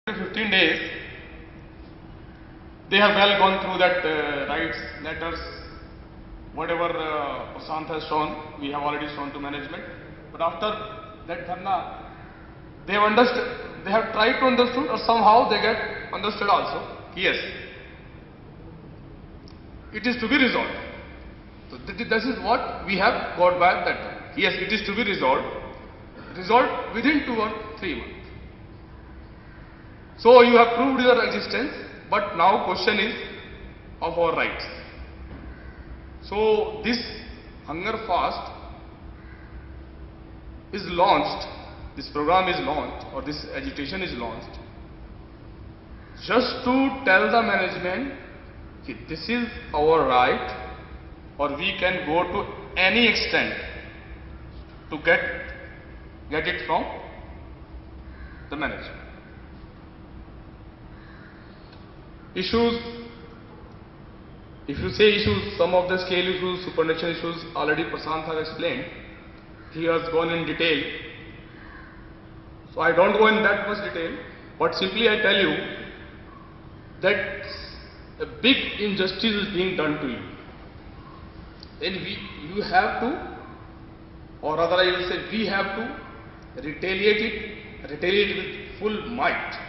15 days, they have well gone through that rights, letters, whatever Prashant has shown, we have already shown to management. But after that dharna, they have understood, they have tried to understand, or somehow they get understood also. Yes, it is to be resolved. So this is what we have got by that time. Yes, it is to be resolved within 2 or 3 months. So you have proved your existence, but now question is of our rights. So this hunger fast is launched, this program is launched, or this agitation is launched, just to tell the management that this is our right, or we can go to any extent to get it from the management. Issues, if you say issues, some of the scale issues, supernatural issues, already Prashant has explained. He has gone in detail. So I don't go in that much detail, but simply I tell you that a big injustice is being done to you. Then you have to, or rather I will say we have to retaliate with full might.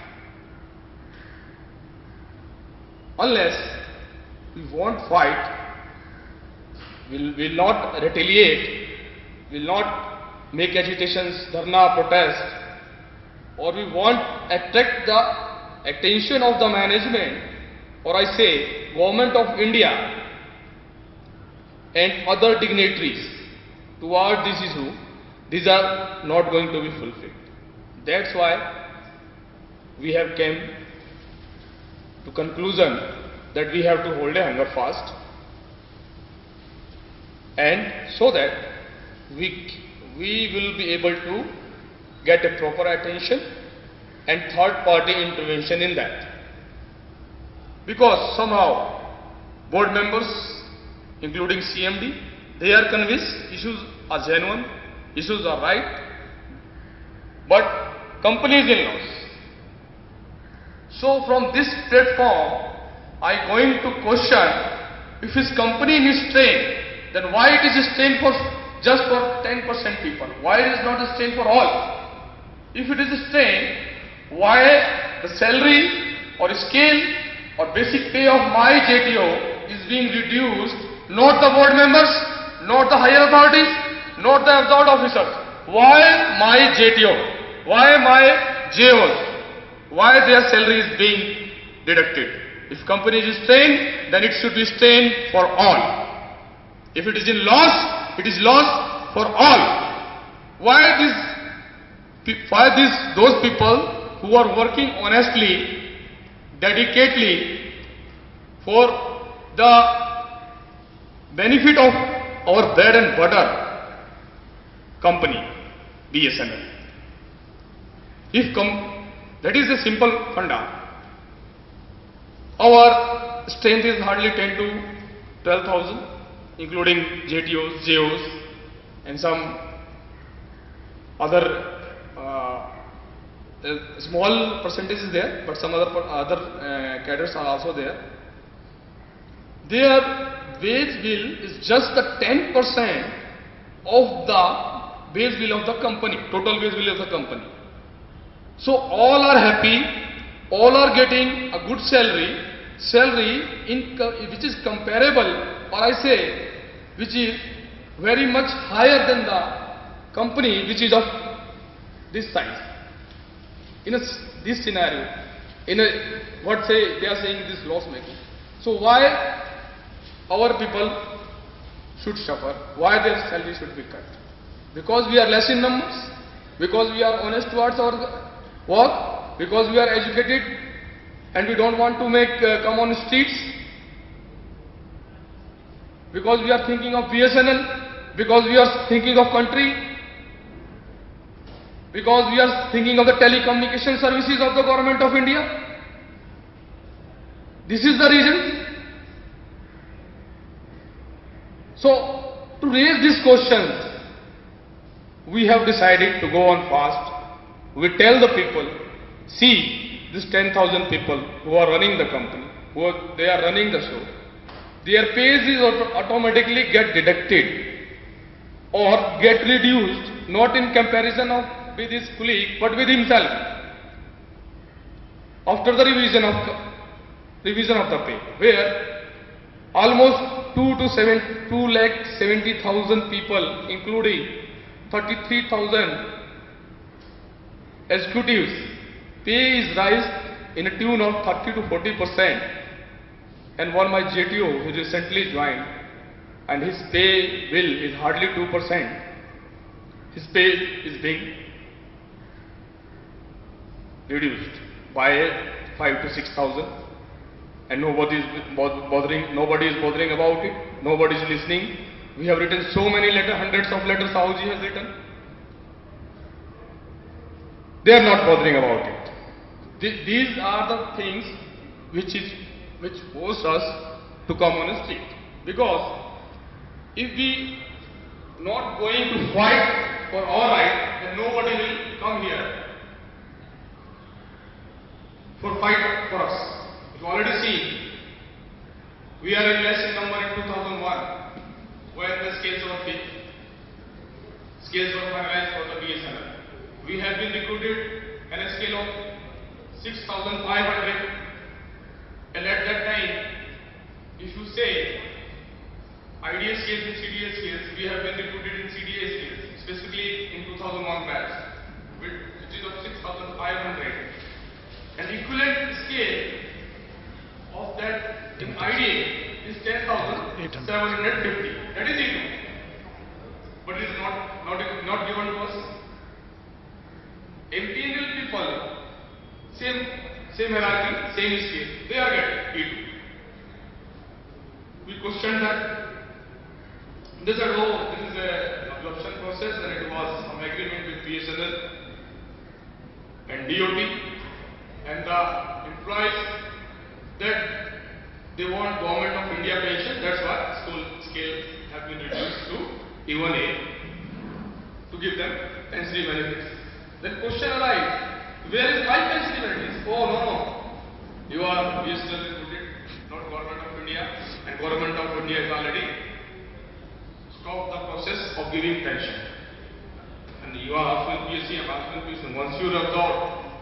Unless we won't fight, will not retaliate, will not make agitations, dharna, protest, or we won't attract the attention of the management, or I say government of India and other dignitaries toward this issue, these are not going to be fulfilled. That's why we have came to conclusion that we have to hold a hunger fast, and so that we will be able to get a proper attention and third party intervention in that. Because somehow board members, including CMD, they are convinced issues are genuine, issues are right, but company is in loss. So from this platform, I am going to question, if his company is strained, then why it is strained for just for 10% people? Why it is not strained for all? If it is strained, why the salary or scale or basic pay of my JTO is being reduced, not the board members, not the higher authorities, not the absorbed officers? Why my JTO? Why my JOs? Why their salary is being deducted? If company is strained, then it should be strained for all. If it is in loss, it is loss for all. Why those people who are working honestly, dedicatedly for the benefit of our bread and butter company, BSNL. That is a simple funda. Our strength is hardly 10 to 12,000, including JTOs, JOs, and some other small percentage is there, but some other cadres are also there. Their wage bill is just the 10% of the wage bill of the company, total wage bill of the company. So all are happy, all are getting a good salary which is comparable, or I say which is very much higher than the company which is of this size. In this scenario, what say they are saying this loss making. So why our people should suffer? Why their salary should be cut? Because we are less in numbers, because we are honest towards our work, because we are educated and we don't want to come on the streets, because we are thinking of BSNL, because we are thinking of country, because we are thinking of the telecommunication services of the government of India. This is the reason. So to raise these questions, we have decided to go on fast. We tell the people, see, these 10,000 people who are running the company, they are running the show, their pays is automatically get deducted or get reduced, not in comparison of with his colleague, but with himself. After the revision of the pay, where almost 2,70,000 people, including 33,000 executives, pay is raised in a tune of 30 to 40%. And one my Aigetoa who recently joined, and his pay bill is hardly 2%. His pay is being reduced by 5 to 6,000, and nobody is bothering about it. Nobody is listening. We have written so many letters, hundreds of letters. Sahuji has written. They are not bothering about it. These are the things which force us to come on the street. Because if we not going to fight for our right, then nobody will come here for fight for us. You already see, we are in less number in 2001 when the scales were fixed, scales were finalized for the BSNL. We have been recruited at a scale of 6,500, and at that time, if you say IDS scales and CDS scales, we have been recruited in CDS scales, specifically in 2001 batch, which is of 6,500. An equivalent scale of that in IDA is 10,750. That is equal, but it is not given to us. MTNL people, same hierarchy, same scale, they are getting equal. We questioned that. They said, oh, this is an absorption process, and it was some agreement with BSNL and DOT and the employees that they want Government of India pension. That's why scale have been reduced to even A to give them pension benefits. Then question arises, where is my pension benefits? Oh no, you are BSNL recruited, not Government of India, and Government of India is already stopped the process of giving pension. And you are also in PSC, I am also in PSC. Once you are absorbed,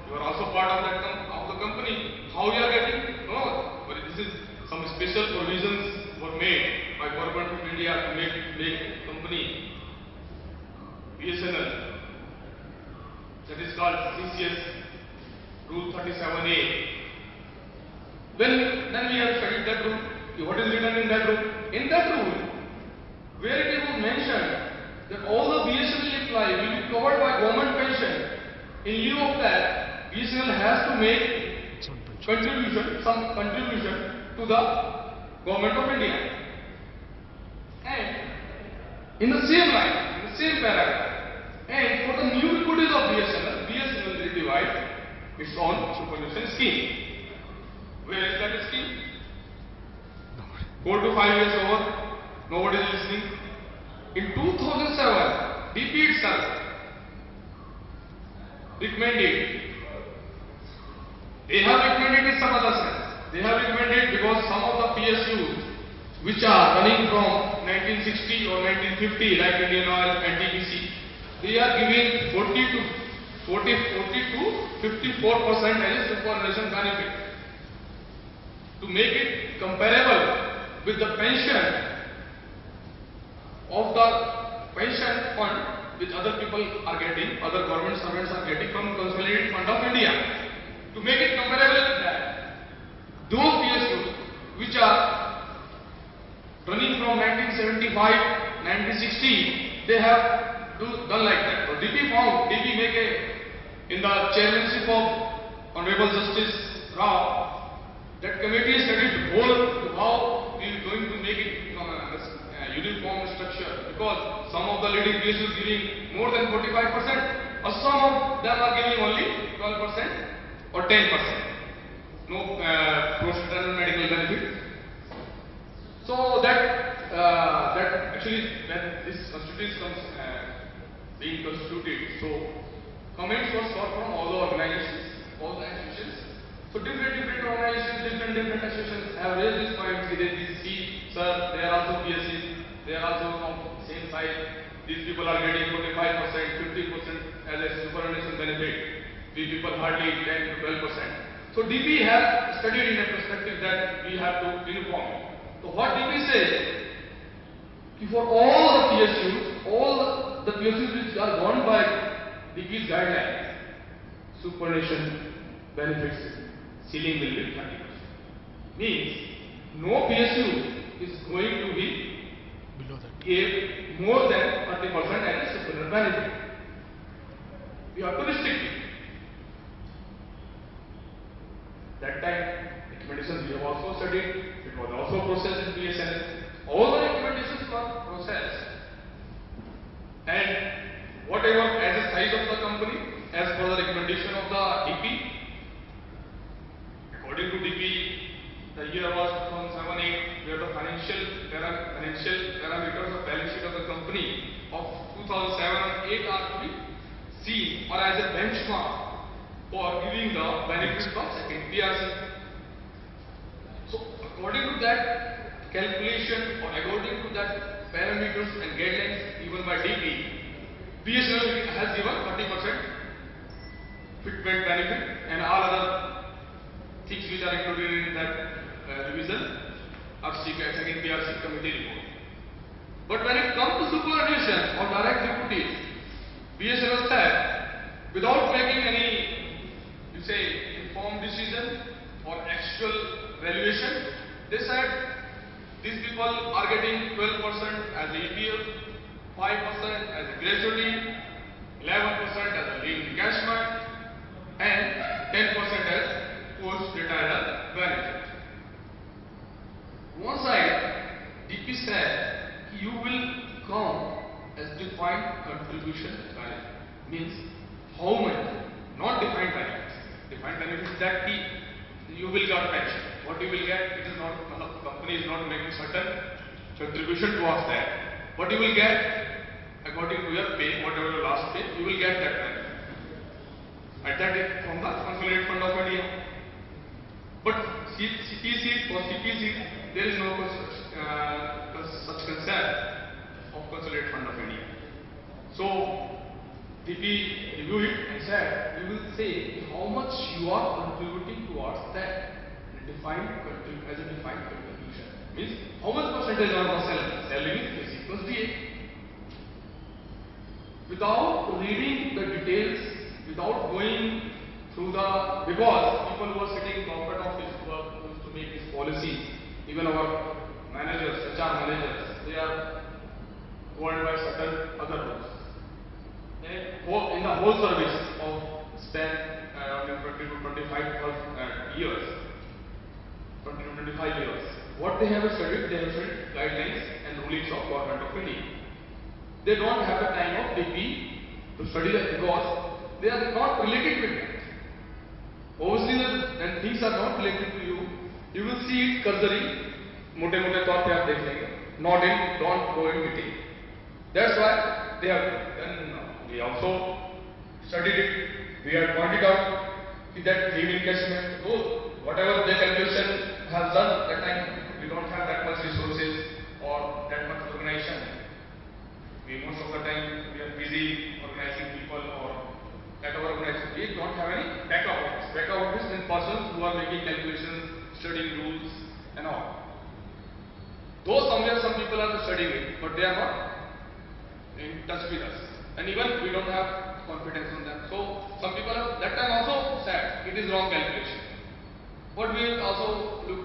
you are also part of that of the company. How you are getting? No, but this is some special provisions were made by Government of India to make company BSNL. That is called CCS Rule 37A. Then we have studied that rule. What is written in that rule? In that rule, where it was mentioned that all the BSNL employees will be covered by government pension, in lieu of that, BSNL has to make some contribution to the Government of India. And in the same line, in the same paragraph, and for the new recruitees of BSNL will devise its own superannuation scheme. Where is that scheme? 4 to 5 years over, nobody is listening. In 2007, DP itself recommended. They have recommended in some other sense. They have recommended because some of the PSUs which are running from 1960 or 1950 like Indian Oil and TPC, they are giving 40 to 54% as a superannuation benefit. To make it comparable with the pension of the pension fund which other people are getting, other government servants are getting from Consolidated Fund of India. To make it comparable with that, those PSUs which are running from 1975, 1960, they have done like that. So DP make in the chairmanship of Honorable Justice Rao, that committee studied how we are going to make it uniform structure, because some of the leading PSUs giving more than 45%, or some of them are giving only 12% or 10%. No professional medical benefit. So that actually when this constitution comes being constituted, so comments were sought from all the organizations, all the institutions, different associations have raised these points. They see, sir, they are also PSCs, they are also of same size. These people are getting 45%, 50% as a superannuation benefit. These people hardly 10 to 12%. So DP has studied in a perspective that we have to uniform. So what DP says, for all the PSUs, all the PSUs which are governed by DP's guidelines, superannuation benefits ceiling will be 30%. Means no PSU is going to be below that. Give more than 30% as a superannuation benefit. We have to restrict it. That time, recommendations we have also studied. It was also processed in PSNL. All the recommendations were processed. And whatever as a size of the company, as per the recommendation of the DP, according to DP, the year was 2007-8, where the financial parameters of balance sheet of the company of 2007-8 are to be seen or as a benchmark for giving the benefits of second PRC. So, according to that calculation or according to that parameters and guidelines given by DP, PSNL has given 30% fitment benefit and all other things which are included in that revision are second PRC committee report. But when it comes to superannuation or direct deputies, PSNL said, without making any, you say, informed decision or actual valuation, they said these people are getting 12% as a EPF, 5% as a gratuity, 11% as a leave encashment, and 10% as post-retirement benefit. One side, DP said you will count as defined contribution benefit. Means how much, not defined benefits. Defined benefits that you will get pension. What you will get, it is not, the company is not making certain contribution towards that. What you will get, according to your pay, whatever your last pay, you will get that benefit. And that is from the Consolidated Fund of India. But CPC, for CPC, there is no such concept of Consolidated Fund of India. So, DP reviewed it and said, you will say how much you are contributing towards that as a defined contribution. Means how much percentage of the salary is equals to DA. Without reading the details, without going through the, because people who are sitting in corporate office who are supposed to make this policy, even our managers, HR managers, they are governed by certain other rules. In the whole service of span 20 to 25 years, 20 to 25 years, what they have studied, they have studied guidelines and rulings of Government of India. They don't have the time of DP to study that because they are not related with that. Obviously, when things are not related to you, you will see it cursory, mote-mote तौर पे आप देख लेंगे, not in, don't go in detail. That's why they have done. We also studied it. We have pointed out that leave encashment, whatever the calculation has done, that time we don't have that much resources or that much organization. Most of the time we are busy organizing people or at our organization. We don't have any backup office. Backup office means persons who are making calculations, studying rules and all. Though somewhere some people are studying it, but they are not in touch with us. And even we don't have confidence on them. So some people have that time also said it is wrong calculation. But we will also look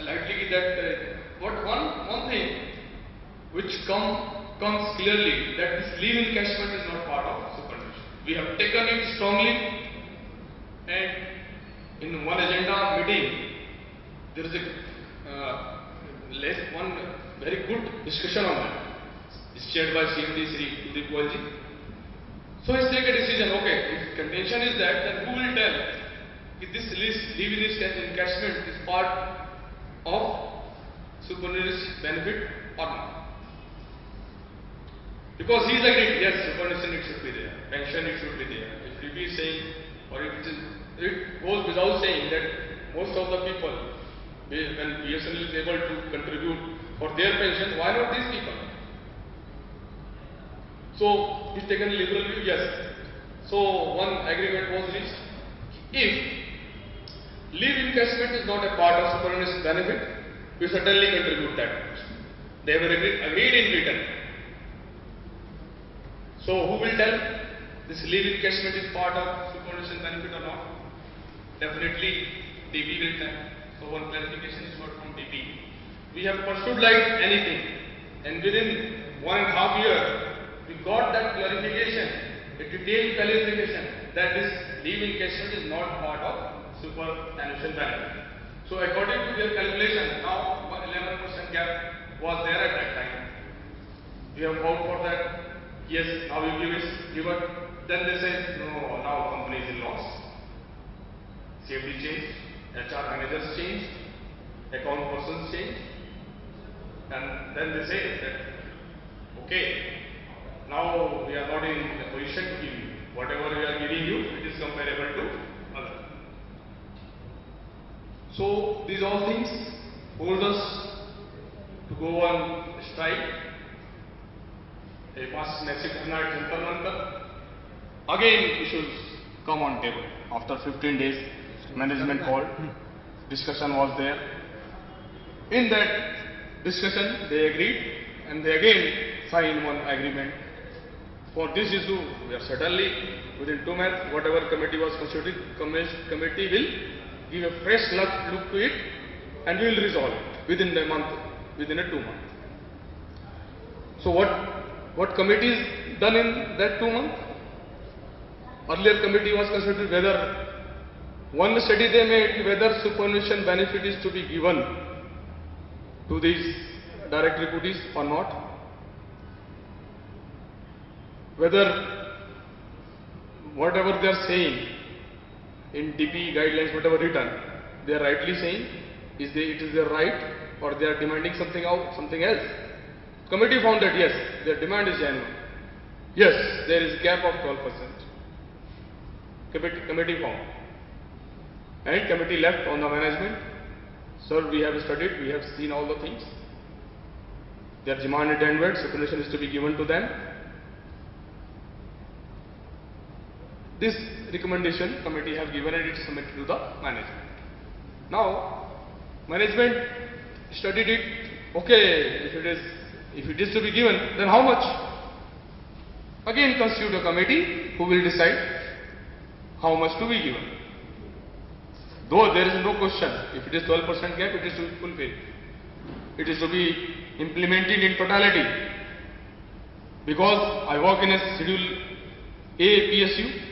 lightly that what one thing which comes clearly that this leave encashment is not part of superannuation. We have taken it strongly, and in one agenda meeting there is one very good discussion on that. It's chaired by CMD Sri Udip Goyalji. So he's taken a decision, okay, if contention is that, then who will tell if this leave encashment is part of superannuation benefit or not? Because he is agreed, yes, superannuation it should be there, pension it should be there. If DP is saying, or it goes without saying that most of the people, when BSNL is able to contribute for their pension, why not these people? So, he's taken a liberal view, yes. So, one agreement was reached. If leave encashment is not a part of superannuation benefit, we certainly contribute that. They have agreed in written. So, who will tell this leave encashment is part of superannuation benefit or not? Definitely, DP will tell. So, one clarification is got from DP. We have pursued like anything, and within 1.5 years, we got that clarification, a detailed clarification that this leave encashment is not part of superannuation benefit. So, according to their calculation, now 11% gap was there at that time. We have vowed for that. Yes, now you give it, given. Then they say, no, now company is in loss. Safety changed, HR managers changed, account persons changed, and then they say that, okay, now we are not in a position to give you. Whatever we are giving you, it is comparable to other. So, these all things hold us to go on strike. A massive dharna. Again, issues come on table. After 15 days, management called, discussion was there. In that discussion, they agreed and they again signed one agreement. For this issue, we are certainly within 2 months, whatever committee was constituted, committee will give a fresh look to it and we will resolve it within a month, within a 2 months. So what committee is done in that 2 months? Earlier committee was considered whether one study they made whether superannuation benefit is to be given to these direct deputies or not. Whether whatever they are saying in DP guidelines, whatever written, they are rightly saying, it is their right or they are demanding something else. Committee found that yes, their demand is genuine. Yes, there is gap of 12%. Committee found. And committee left on the management. Sir, we have studied, we have seen all the things. Their demanded downward, superannuation is to be given to them. This recommendation committee have given and it is submitted to the management. Now, management studied it. Okay, if it is to be given, then how much? Again, constitute a committee who will decide how much to be given. Though there is no question, if it is 12% gap, it is to be fulfilled. It is to be implemented in totality. Because I work in a Schedule A PSU,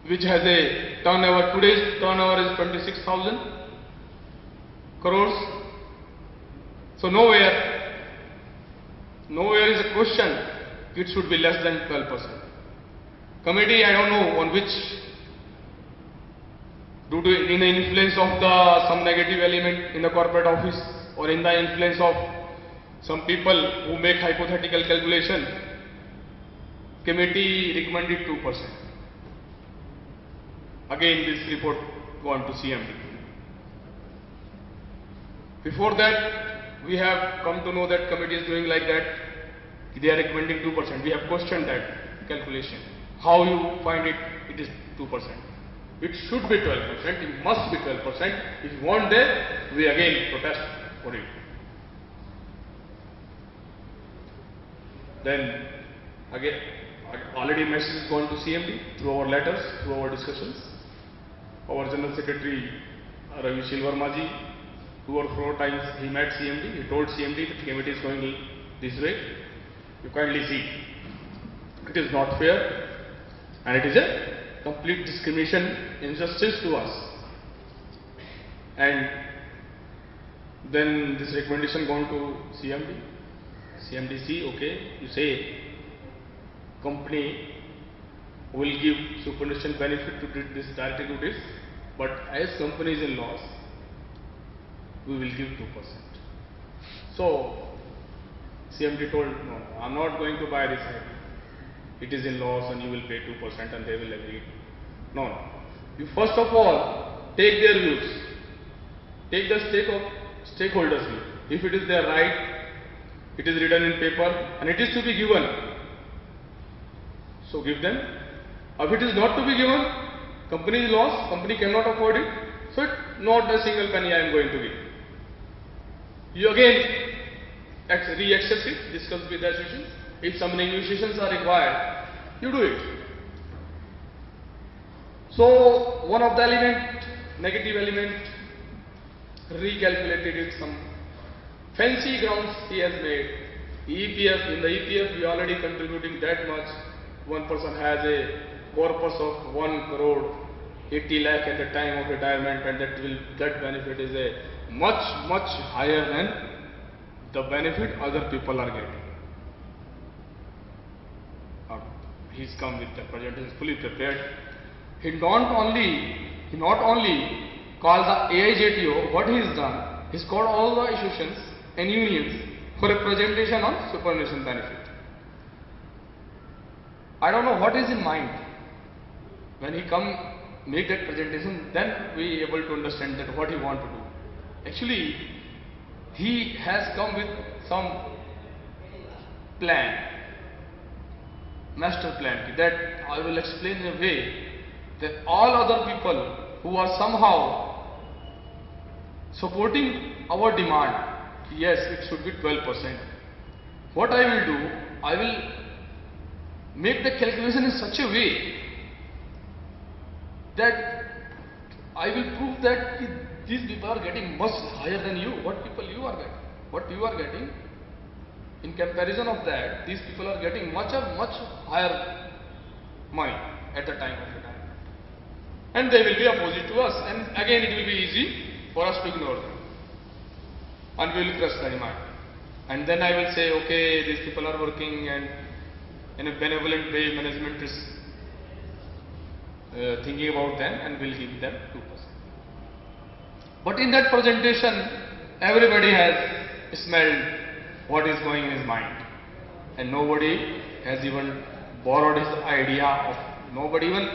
which has a turnover, today's turnover is 26,000 crores. So nowhere is a question it should be less than 12%. Committee, I don't know on which, due to in the influence of some negative element in the corporate office or in the influence of some people who make hypothetical calculation, committee recommended 2%. Again, this report gone to CMD. Before that, we have come to know that committee is doing like that. They are recommending 2%. We have questioned that calculation. How you find it? It is 2%. It should be 12%. It must be 12%. If you want there, we again protest for it. Then again, already message is gone to CMD through our letters, through our discussions. Our General Secretary Ravi Silvermaji, 2 or 4 times he met CMD. He told CMD that the committee is going this way. You kindly see. It is not fair and it is a complete discrimination, injustice to us. And then this recommendation gone to CMD. CMD see, okay, you say company will give superannuation benefit to this direct duties, but as company is in loss, we will give 2%. So CMD told, no, I am not going to buy this idea. It is in loss and you will pay 2% and they will agree. No. You first of all take their views. Take the stakeholders view. If it is their right, it is written in paper and it is to be given, so give them. If it is not to be given, company is lost, company cannot afford it, so not a single penny I am going to give. You again re-accept it, discuss with the association. If some negotiations are required, you do it. So one of the element, negative element, recalculated it some fancy grounds he has made. EPF, in the EPF we are already contributing that much. One person has a corpus of 1 crore 80 lakh at the time of retirement, and that benefit is a much higher than the benefit other people are getting. He's come with the presentation fully prepared. He not only called the Aigetoa, what he has done, he's called all the associations and unions for a presentation on superannuation benefit. I don't know what is in mind. When he come make that presentation, then we able to understand that what he want to do. Actually, he has come with some plan, master plan, that I will explain in a way that all other people who are somehow supporting our demand, yes, it should be 12%. What I will do, I will make the calculation in such a way that I will prove that these people are getting much higher than you. What you are getting, in comparison of that, these people are getting much higher money at the time of retirement, and they will be opposite to us, and again it will be easy for us to ignore them, and we will crush the demand. And then I will say, okay, these people are working, and in a benevolent way management is thinking about them and will give them 2%. But in that presentation, everybody has smelled what is going in his mind, and nobody has even borrowed his idea of, nobody even,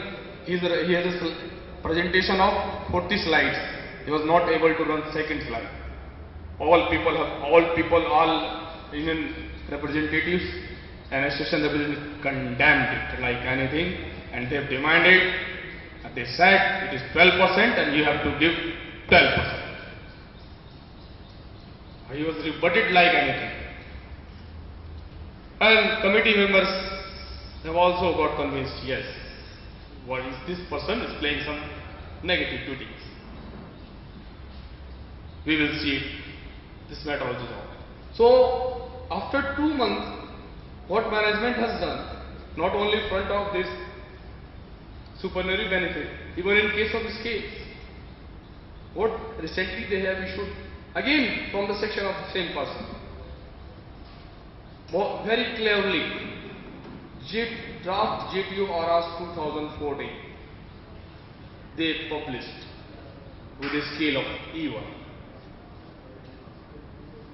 he has a presentation of 40 slides. He was not able to run second slide. All union representatives and association representatives condemned it like anything, and they have demanded, and they said it is 12% and you have to give 12%. He was rebutted like anything. And committee members have also got convinced, yes, what is this person is playing some negative duties. We will see it. This matter also is over. So after 2 months, what management has done, not only in front of this supernumerary benefit, even in case of scales, what recently they have issued, again from the section of the same person, very clearly, draft JTO RAs 2014, they published with a scale of E1.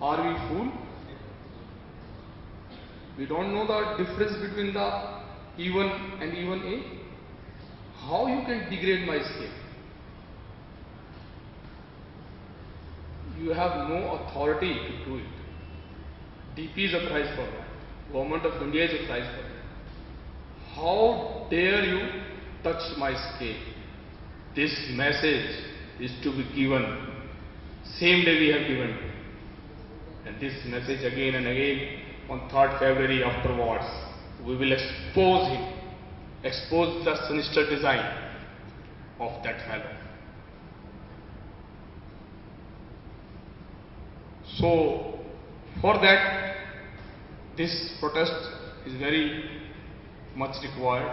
Are we fool? We don't know the difference between the E1 and E1A. How you can degrade my scale? You have no authority to do it. DP is a price for that. Government of India is a price for that. How dare you touch my scale? This message is to be given. Same day we have given it. And this message again and again on 3rd February afterwards. We will expose him. Expose the sinister design of that fellow. So, for that, this protest is very much required,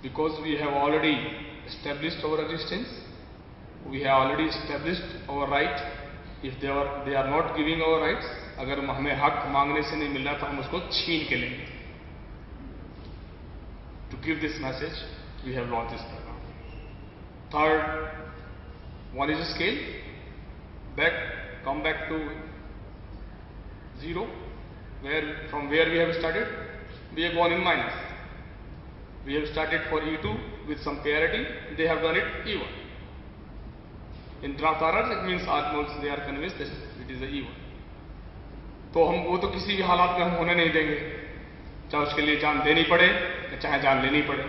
because we have already established our existence, we have already established our right. If they are not giving our rights, अगर हमें हक मांगने से नहीं मिल रहा तो हम उसको छीन के लेंगे. To give this message, we have launched this program. Third, one is a scale. Come back to zero, from where we have started. We have gone in minus. We have started for E2 with some parity. They have done it E1. In draft RRs, it means almost they are convinced that it is a E1. तो हम वो तो किसी भी हालात में हम होने नहीं देंगे, चाहे उसके लिए जान देनी पड़े या चाहे जान लेनी पड़े.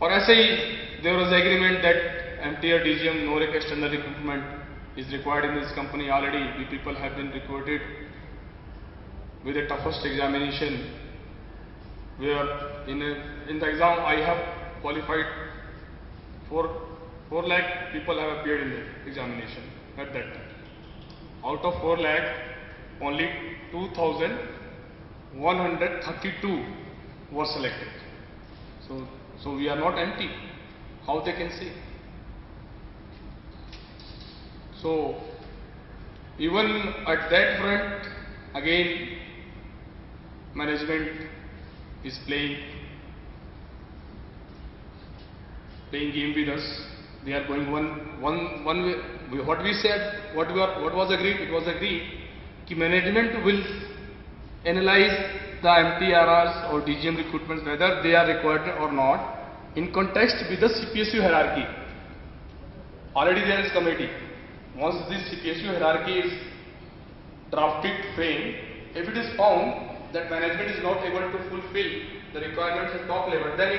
और ऐसे ही there was agreement that MT or DGM no external recruitment is required in this company. Already we people have been recruited with the toughest examination, where in the exam I have qualified 4 lakh people have appeared in the examination at that time. Out of 4 lakh, only 2,132 were selected. So we are not empty. How they can say? So even at that front, again management is playing game with us. They are going one way. What we said, what was agreed, it was agreed that management will analyze the MTRRs or DGM recruitments whether they are required or not in context with the CPSU hierarchy. Already there is committee. Once this CPSU hierarchy is drafted, framed, if it is found that management is not able to fulfill the requirements at top level, then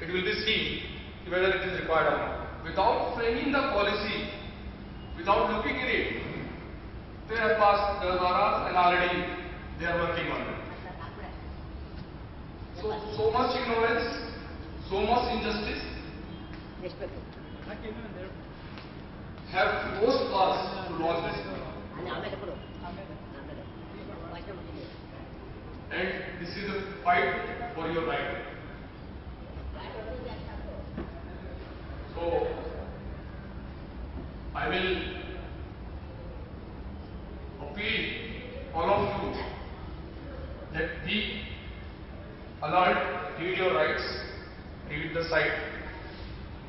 it will be seen whether it is required or not. Without framing the policy, without looking at it, they have passed the RRs and already they are working on it. So much ignorance, so much injustice have forced us to launch this. And this is a fight for your right. So I will appeal all of you that be alert, read your rights, read the site,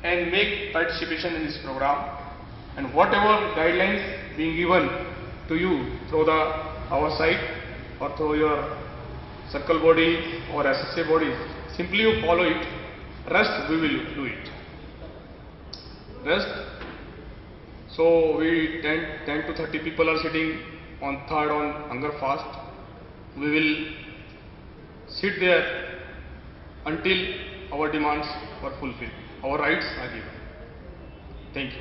and make participation in this program. And whatever guidelines being given to you through our site or through your circle body or SSA body, simply you follow it. Rest we will do it. Rest. So we 10 to 30 people are sitting on third on hunger fast. We will sit there until our demands are fulfilled, our rights are given. Thank you.